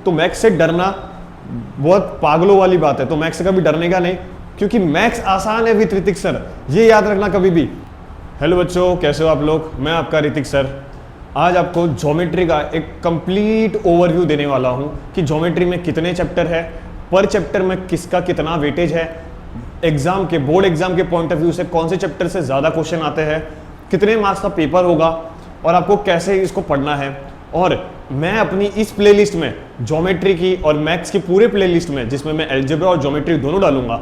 तो मैथ्स से डरना बहुत पागलों वाली बात है। तो मैथ्स से कभी डरने का नहीं, क्योंकि मैथ्स आसान है विद ऋतिक सर, ये याद रखना कभी भी। हेलो बच्चों, कैसे हो आप लोग? मैं आपका ऋतिक सर आज आपको ज्योमेट्री का एक कंप्लीट ओवरव्यू देने वाला हूं कि ज्योमेट्री में कितने चैप्टर है, पर चैप्टर में किसका कितना वेटेज है, एग्जाम के बोर्ड एग्जाम के पॉइंट ऑफ व्यू से कौन से चैप्टर से ज़्यादा क्वेश्चन आते हैं, कितने मार्क्स का पेपर होगा और आपको कैसे इसको पढ़ना है। और मैं अपनी इस प्लेलिस्ट में ज्योमेट्री की और मैथ्स की पूरे प्लेलिस्ट में, जिसमें मैं अलजेब्रा और ज्योमेट्री दोनों डालूंगा,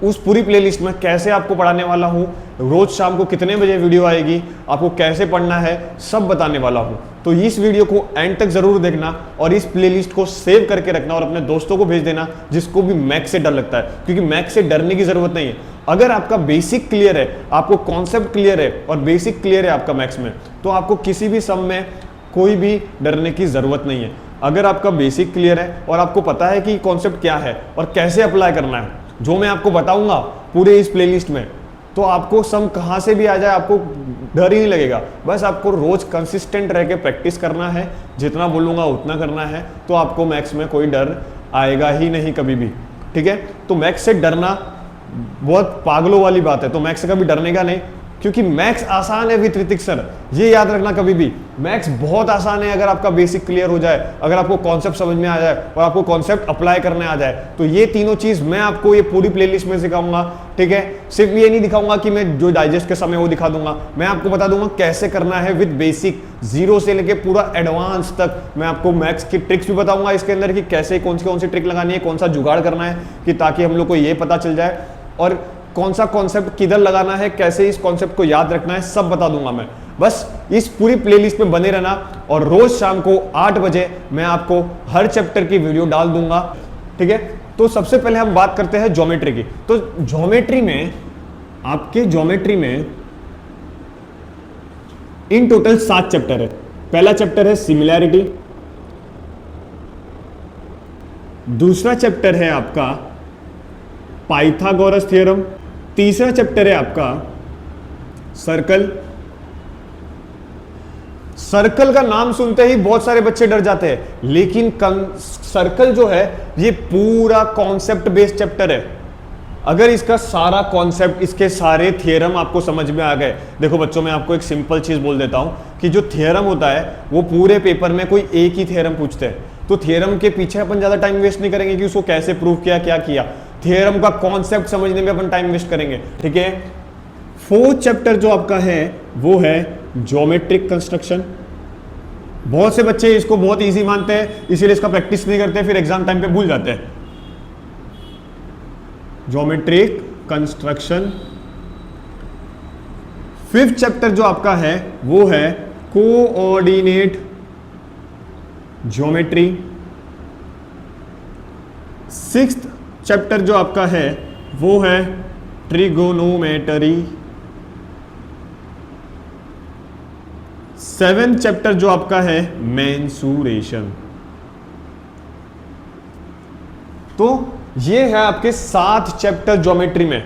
उस पूरी प्लेलिस्ट में कैसे आपको पढ़ाने वाला हूँ, रोज शाम को कितने बजे वीडियो आएगी, आपको कैसे पढ़ना है, सब बताने वाला हूँ। तो इस वीडियो को एंड तक जरूर देखना और इस प्लेलिस्ट को सेव करके रखना और अपने दोस्तों को भेज देना जिसको भी मैथ्स से डर लगता है, क्योंकि मैथ्स से डरने की जरूरत नहीं है। अगर आपका बेसिक क्लियर है, आपको कॉन्सेप्ट क्लियर है और बेसिक क्लियर है आपका मैथ्स में, तो आपको किसी भी सम में कोई भी डरने की जरूरत नहीं है। अगर आपका बेसिक क्लियर है और आपको पता है कि कॉन्सेप्ट क्या है और कैसे अप्लाई करना है, जो मैं आपको बताऊंगा पूरे इस प्लेलिस्ट में, तो आपको सम कहां से भी आ जाए आपको डर ही नहीं लगेगा। बस आपको रोज कंसिस्टेंट रह के प्रैक्टिस करना है, जितना बोलूंगा उतना करना है, तो आपको मैथ्स में कोई डर आएगा ही नहीं कभी भी। ठीक है, तो मैथ्स से डरना बहुत पागलों वाली बात है। तो मैथ्स से कभी डरने का नहीं, क्योंकि मैथ्स आसान है विद ऋतिक सर, ये याद रखना कभी भी। मैथ्स बहुत आसान है अगर आपका बेसिक क्लियर हो जाए, अगर आपको कॉन्सेप्ट समझ में आ जाए और आपको कॉन्सेप्ट अप्लाई करने आ जाए, तो ये तीनों चीज मैं आपको ये पूरी प्लेलिस्ट में सिखाऊंगा। ठीक है, सिर्फ ये नहीं दिखाऊंगा कि मैं जो डाइजेस्ट के समय वो दिखा दूंगा, मैं आपको बता दूंगा कैसे करना है विद बेसिक, जीरो से लेके पूरा एडवांस तक। मैं आपको मैथ्स की ट्रिक्स भी बताऊंगा इसके अंदर कि कैसे कौन सी ट्रिक लगानी है, कौन सा जुगाड़ करना है, कि ताकि हम लोग को ये पता चल जाए और कौन सा कॉन्सेप्ट किधर लगाना है, कैसे इस कॉन्सेप्ट को याद रखना है, सब बता दूंगा मैं। बस इस पूरी प्लेलिस्ट में बने रहना और रोज शाम को 8 बजे मैं आपको हर चैप्टर की वीडियो डाल दूंगा। ठीक है, तो सबसे पहले हम बात करते हैं ज्योमेट्री की। तो ज्योमेट्री में आपके ज्योमेट्री में इन टोटल 7 चैप्टर है। पहला चैप्टर है सिमिलैरिटी, दूसरा चैप्टर है आपका पाइथागोरस थ्योरम, तीसरा चैप्टर है आपका सर्कल। सर्कल का नाम सुनते ही बहुत सारे बच्चे डर जाते हैं, लेकिन सर्कल जो है ये पूरा कॉन्सेप्ट बेस्ड चैप्टर है। अगर इसका सारा कॉन्सेप्ट, इसके सारे थियरम आपको समझ में आ गए, देखो बच्चों मैं आपको एक सिंपल चीज बोल देता हूं कि जो थियरम होता है वो पूरे पेपर में कोई एक ही थियरम पूछते हैं, तो थियरम के पीछे अपन ज्यादा टाइम वेस्ट नहीं करेंगे कि उसको कैसे प्रूव किया, क्या किया। थियरम का कॉन्सेप्ट समझने में अपन टाइम वेस्ट करेंगे। ठीक है, 4th चैप्टर जो आपका है वो है ज्योमेट्रिक कंस्ट्रक्शन। बहुत से बच्चे इसको बहुत इजी मानते हैं, इसीलिए इसका प्रैक्टिस नहीं करते, फिर एग्जाम टाइम पे भूल जाते हैं। Geometric construction. 5th चैप्टर जो आपका है वो है कोऑर्डिनेट ज्योमेट्री। 6th चैप्टर जो आपका है वो है ट्रिगोनोमेट्री। 7th चैप्टर जो आपका है मेंसुरेशन। तो ये है आपके 7 चैप्टर ज्योमेट्री में।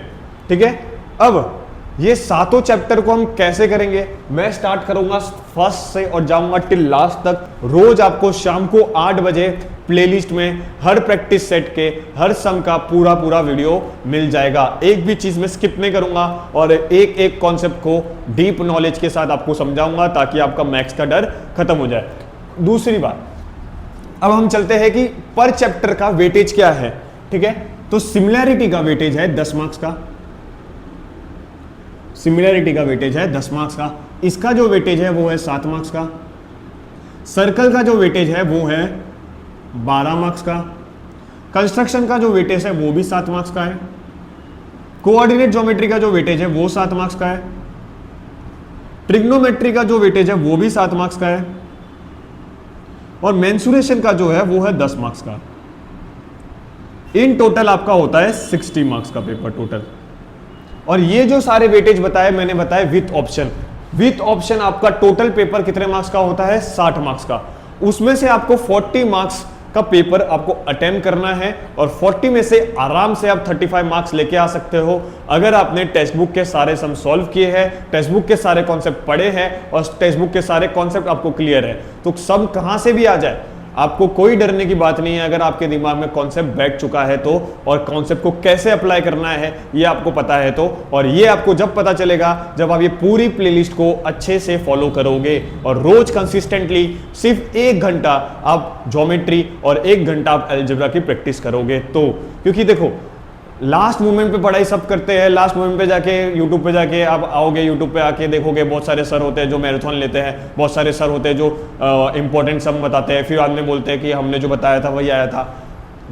ठीक है, अब ये सातों चैप्टर को हम कैसे करेंगे, मैं स्टार्ट करूंगा फर्स्ट से और जाऊंगा टिल लास्ट तक। रोज आपको शाम को 8 बजे प्लेलिस्ट में हर प्रैक्टिस सेट के हर सम का पूरा वीडियो मिल जाएगा। एक भी चीज में स्किप नहीं करूंगा और एक एक कॉन्सेप्ट को डीप नॉलेज के साथ आपको समझाऊंगा ताकि आपका मैथ्स का डर खत्म हो जाए। दूसरी बात, अब हम चलते हैं कि पर चैप्टर का वेटेज क्या है। ठीक है, तो सिमिलैरिटी का वेटेज है 10 मार्क्स का। सिमिलैरिटी का वेटेज है 10 मार्क्स का। इसका जो वेटेज है वो है 7 मार्क्स का। सर्कल का जो वेटेज है वो है 12 मार्क्स का। कंस्ट्रक्शन का जो वेटेज है वो भी 7 मार्क्स का है। कोऑर्डिनेट ज्योमेट्री का जो वेटेज है वो 7 मार्क्स का है। ट्रिग्नोमेट्री का जो वेटेज है वो भी 7 मार्क्स का है। और मेंसुरेशन का जो है वो है 10 मार्क्स का। इन टोटल आपका होता है 60 मार्क्स का पेपर टोटल। और ये जो सारे वेटेज बताए मैंने बताए विथ ऑप्शन। विथ ऑप्शन आपका टोटल पेपर कितने मार्क्स का होता है, 60 मार्क्स का। उसमें से आपको 40 मार्क्स का पेपर आपको अटेम्प्ट करना है और 40 में से आराम से आप 35 मार्क्स लेके आ सकते हो अगर आपने टेक्स्ट बुक के सारे सम सॉल्व किए हैं, टेक्स्ट बुक के सारे कॉन्सेप्ट पढ़े हैं और टेक्स्ट बुक के सारे कॉन्सेप्ट आपको क्लियर है। तो सम कहां से भी आ जाए, आपको कोई डरने की बात नहीं है अगर आपके दिमाग में कॉन्सेप्ट बैठ चुका है तो, और कॉन्सेप्ट को कैसे अप्लाई करना है ये आपको पता है तो। और ये आपको जब पता चलेगा जब आप ये पूरी प्लेलिस्ट को अच्छे से फॉलो करोगे और रोज कंसिस्टेंटली सिर्फ 1 घंटा आप ज्योमेट्री और 1 घंटा आप अलजेब्रा की प्रैक्टिस करोगे तो। क्योंकि देखो लास्ट मोमेंट पे पढ़ाई सब करते हैं, लास्ट मोमेंट पे जाके यूट्यूब पे जाके आप आओगे, यूट्यूब पे आके देखोगे बहुत सारे सर होते हैं जो मैराथन लेते हैं, बहुत सारे सर होते हैं जो इंपॉर्टेंट सम बताते हैं, फिर बाद में बोलते हैं कि हमने जो बताया था वही आया था।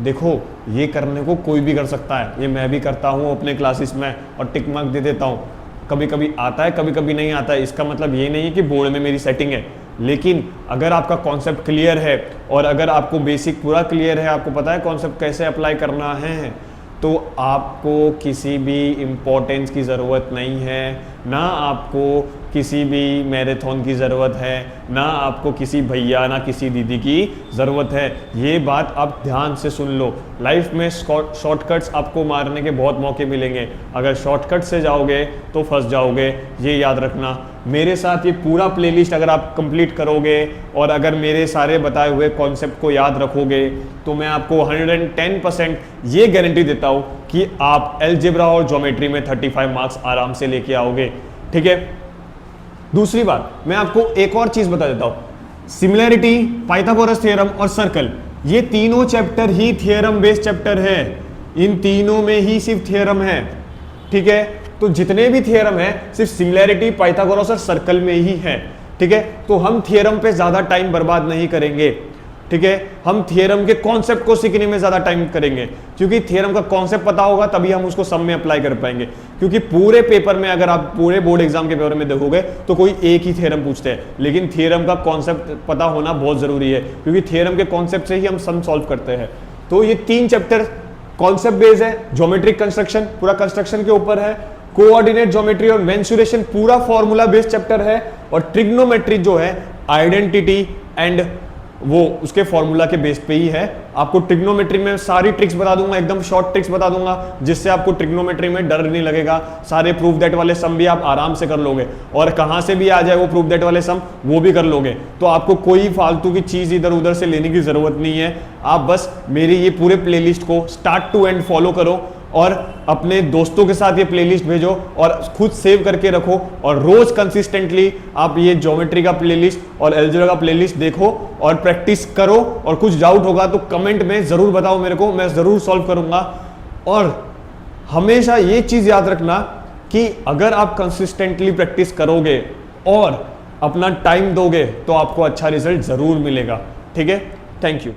देखो ये करने को कोई भी कर सकता है, ये मैं भी करता हूँ अपने क्लासेस में और टिक मार्क दे देता हूँ। कभी कभी आता है, कभी कभी नहीं आता है, इसका मतलब ये नहीं है कि बोर्ड में मेरी सेटिंग है। लेकिन अगर आपका कॉन्सेप्ट क्लियर है और अगर आपको बेसिक पूरा क्लियर है, आपको पता है कॉन्सेप्ट कैसे अप्लाई करना है, तो आपको किसी भी इम्पोर्टेंस की ज़रूरत नहीं है, ना आपको किसी भी मैराथन की ज़रूरत है, ना आपको किसी भैया ना किसी दीदी की ज़रूरत है। ये बात आप ध्यान से सुन लो। लाइफ में शॉर्टकट्स आपको मारने के बहुत मौके मिलेंगे, अगर शॉर्टकट से जाओगे तो फंस जाओगे, ये याद रखना। मेरे साथ ये पूरा प्लेलिस्ट अगर आप कंप्लीट करोगे और अगर मेरे सारे बताए हुए कॉन्सेप्ट को याद रखोगे तो मैं आपको 110% ये गारंटी देता हूँ कि आप अलजेब्रा और ज्योमेट्री में 35 मार्क्स आराम से लेके आओगे। ठीक है। दूसरी बात मैं आपको एक और चीज बता देता हूं, सिमिलैरिटी, पाइथागोरस थ्योरम और सर्कल, ये तीनों चैप्टर ही थ्योरम बेस्ड चैप्टर है, इन तीनों में ही सिर्फ थ्योरम है। ठीक है। तो जितने भी थ्योरम है सिर्फ सिमिलैरिटी, पाइथागोरस और सर्कल में ही है। ठीक है। तो हम थ्योरम पे ज्यादा टाइम बर्बाद नहीं करेंगे। ठीक है। हम थ्योरम के कॉन्सेप्ट को सीखने में ज्यादा टाइम करेंगे, क्योंकि थ्योरम का कॉन्सेप्ट पता होगा तभी हम उसको सम में अप्लाई कर पाएंगे। क्योंकि पूरे पेपर में अगर आप पूरे बोर्ड एग्जाम के पेपर में देखोगे तो कोई एक ही थ्योरम पूछते हैं, लेकिन थ्योरम का कॉन्सेप्ट पता होना बहुत जरूरी है, क्योंकि थ्योरम के कॉन्सेप्ट से ही हम सम सॉल्व करते हैं। तो ये 3 चैप्टर कॉन्सेप्ट बेस्ड है, ज्योमेट्रिक कंस्ट्रक्शन पूरा कंस्ट्रक्शन के ऊपर है, कोऑर्डिनेट ज्योमेट्री और मेंसुरेशन पूरा फॉर्मूला बेस्ड चैप्टर है, और ट्रिग्नोमेट्री जो है आइडेंटिटी एंड वो उसके फॉर्मूला के बेस पे ही है। आपको ट्रिग्नोमेट्री में सारी ट्रिक्स बता दूंगा, एकदम शॉर्ट ट्रिक्स बता दूंगा, जिससे आपको ट्रिग्नोमेट्री में डर नहीं लगेगा। सारे प्रूफ दैट वाले सम भी आप आराम से कर लोगे, और कहां से भी आ जाए वो प्रूफ दैट वाले सम वो भी कर लोगे। तो आपको कोई फालतू की चीज इधर उधर से लेने की जरूरत नहीं है। आप बस मेरी ये पूरे प्लेलिस्ट को स्टार्ट टू एंड फॉलो करो और अपने दोस्तों के साथ ये प्लेलिस्ट भेजो और खुद सेव करके रखो, और रोज कंसिस्टेंटली आप ये ज्योमेट्री का प्लेलिस्ट और अलजेब्रा का प्लेलिस्ट देखो और प्रैक्टिस करो। और कुछ डाउट होगा तो कमेंट में जरूर बताओ मेरे को, मैं जरूर सॉल्व करूंगा। और हमेशा ये चीज याद रखना कि अगर आप कंसिस्टेंटली प्रैक्टिस करोगे और अपना टाइम दोगे तो आपको अच्छा रिजल्ट जरूर मिलेगा। ठीक है। Thank you.